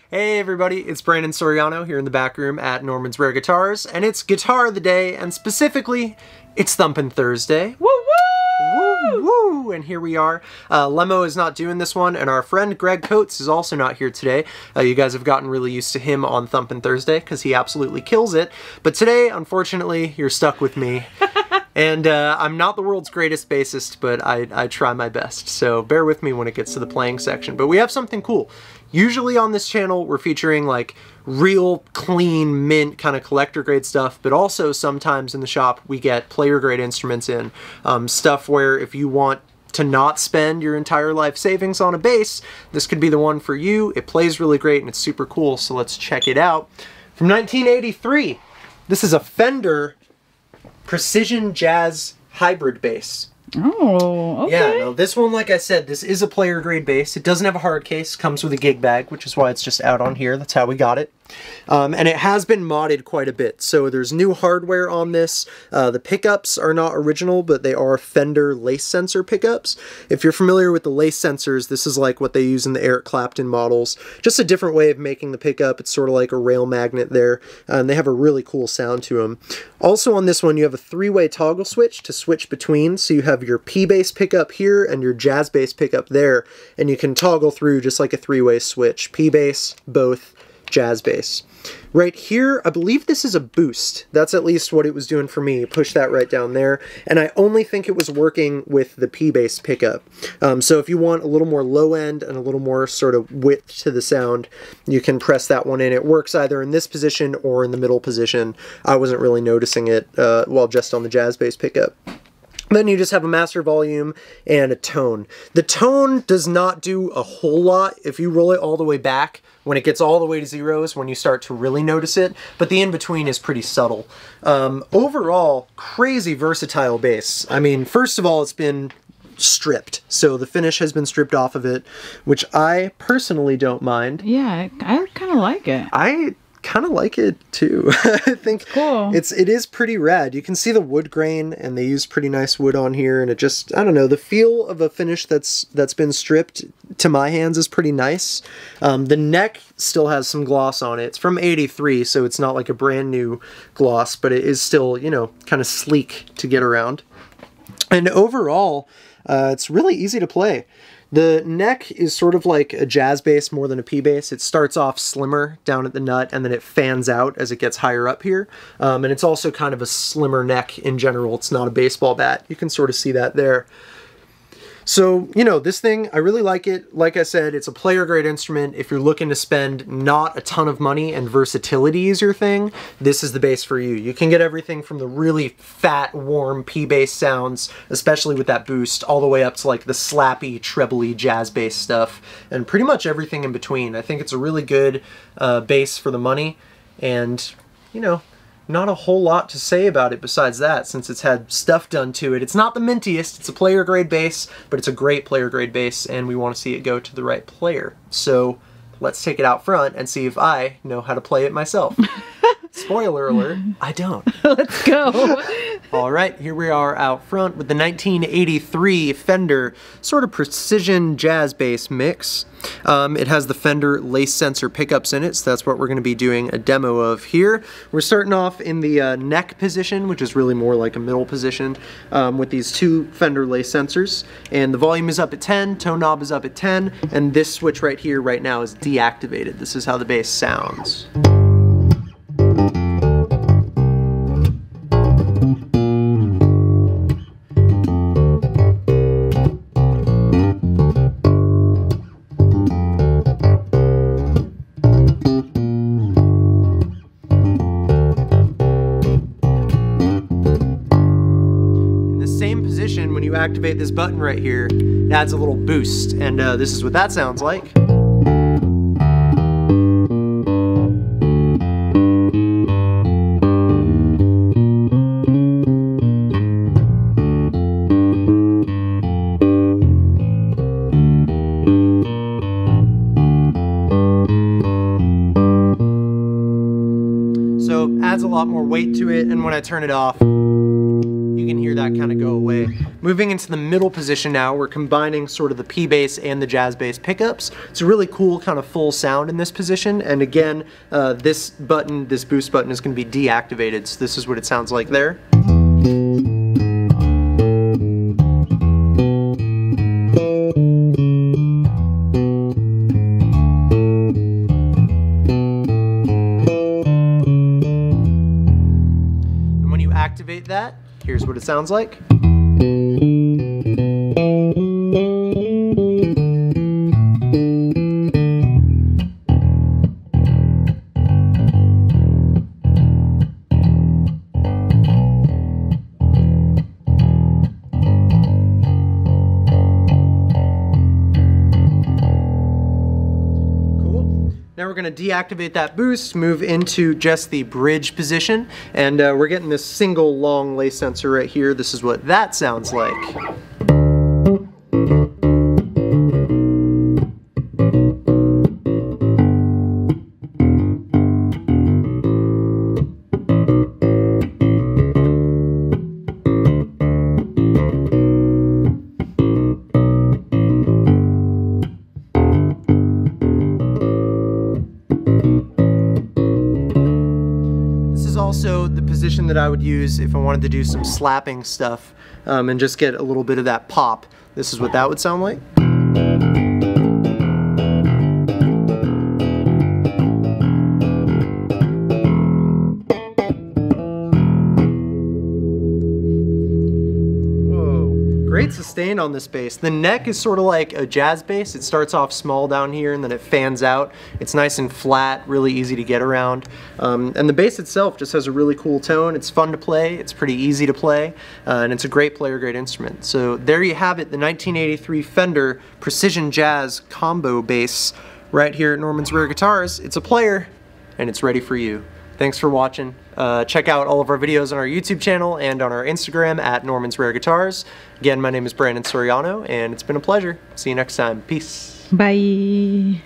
Hey everybody, it's Brandon Soriano here in the back room at Norman's Rare Guitars, and it's Guitar of the Day, and specifically, it's Thumpin' Thursday. Woo woo! Woo woo! And here we are. Lemo is not doing this one, and our friend Greg Coates is also not here today. You guys have gotten really used to him on Thumpin' Thursday, because he absolutely kills it. But today, unfortunately, you're stuck with me. And I'm not the world's greatest bassist, but I try my best, so bear with me when it gets to the playing section. But we have something cool. Usually on this channel, we're featuring like real clean, mint kind of collector grade stuff, but also sometimes in the shop we get player grade instruments in. Stuff where if you want to not spend your entire life savings on a bass, this could be the one for you. It plays really great and it's super cool, so let's check it out. From 1983, this is a Fender Precision Jazz Hybrid bass. Oh, okay. Yeah, no, this one, like I said, this is a player grade bass. It doesn't have a hard case, comes with a gig bag, which is why it's just out on here. That's how we got it. And it has been modded quite a bit. So there's new hardware on this. The pickups are not original, but they are Fender lace sensor pickups. If you're familiar with the lace sensors, this is like what they use in the Eric Clapton models. Just a different way of making the pickup. It's sort of like a rail magnet there. And they have a really cool sound to them. Also on this one, you have a three-way toggle switch to switch between. So you have your P bass pickup here and your jazz bass pickup there. And you can toggle through just like a three-way switch. P bass, both, jazz bass. Right here, I believe this is a boost. That's at least what it was doing for me. Push that right down there. And I only think it was working with the P bass pickup. So if you want a little more low end and a little more sort of width to the sound, you can press that one in. It works either in this position or in the middle position. I wasn't really noticing it while just on the jazz bass pickup. Then you just have a master volume and a tone. The tone does not do a whole lot. If you roll it all the way back, when it gets all the way to zeros, when you start to really notice it, but the in-between is pretty subtle. Overall, crazy versatile bass. I mean, first of all, it's been stripped, so the finish has been stripped off of it, which I personally don't mind. Yeah, I kind of like it. I kind of like it too. I think cool. It is pretty rad. You can see the wood grain, and they use pretty nice wood on here, and it just, I don't know, the feel of a finish that's been stripped to my hands is pretty nice. The neck still has some gloss on it. It's from '83, so it's not like a brand new gloss, but it is still, you know, kind of sleek to get around. And overall, it's really easy to play. The neck is sort of like a jazz bass more than a P bass. It starts off slimmer down at the nut and then it fans out as it gets higher up here. And it's also kind of a slimmer neck in general. It's not a baseball bat. You can sort of see that there. So, you know, this thing, I really like it. Like I said, it's a player grade instrument. If you're looking to spend not a ton of money and versatility is your thing, this is the bass for you. You can get everything from the really fat, warm P bass sounds, especially with that boost, all the way up to like the slappy, trebly jazz bass stuff, and pretty much everything in between. I think it's a really good bass for the money, and, you know, not a whole lot to say about it besides that, since it's had stuff done to it. It's not the mintiest, it's a player grade bass, but it's a great player grade bass, and we want to see it go to the right player. So let's take it out front and see if I know how to play it myself. Spoiler alert, I don't. Let's go. All right, here we are out front with the 1983 Fender sort of precision jazz bass mix. It has the Fender lace sensor pickups in it, so that's what we're going to be doing a demo of here. We're starting off in the neck position, which is really more like a middle position, with these two Fender lace sensors. And the volume is up at 10, tone knob is up at 10, and this switch right here right now is deactivated. This is how the bass sounds. When you activate this button right here, it adds a little boost, and this is what that sounds like. So adds a lot more weight to it, and when I turn it off, you you can hear that kind of go away. Moving into the middle position now, we're combining sort of the P bass and the jazz bass pickups. It's a really cool kind of full sound in this position, and again, this boost button is going to be deactivated, so this is what it sounds like there. Activate that, here's what it sounds like. Now we're going to deactivate that boost, move into just the bridge position, and we're getting this single long lace sensor right here. This is what that sounds like. Also the position that I would use if I wanted to do some slapping stuff and just get a little bit of that pop. This is what that would sound like. Great sustain on this bass. The neck is sort of like a jazz bass. It starts off small down here and then it fans out. It's nice and flat, really easy to get around. And the bass itself just has a really cool tone. It's fun to play, it's pretty easy to play, and it's a great player grade instrument. So there you have it, the 1983 Fender Precision Jazz Combo Bass right here at Norman's Rare Guitars. It's a player and it's ready for you. Thanks for watching. Check out all of our videos on our YouTube channel and on our Instagram at Norman's Rare Guitars. Again, my name is Brandon Soriano, and it's been a pleasure. See you next time. Peace. Bye.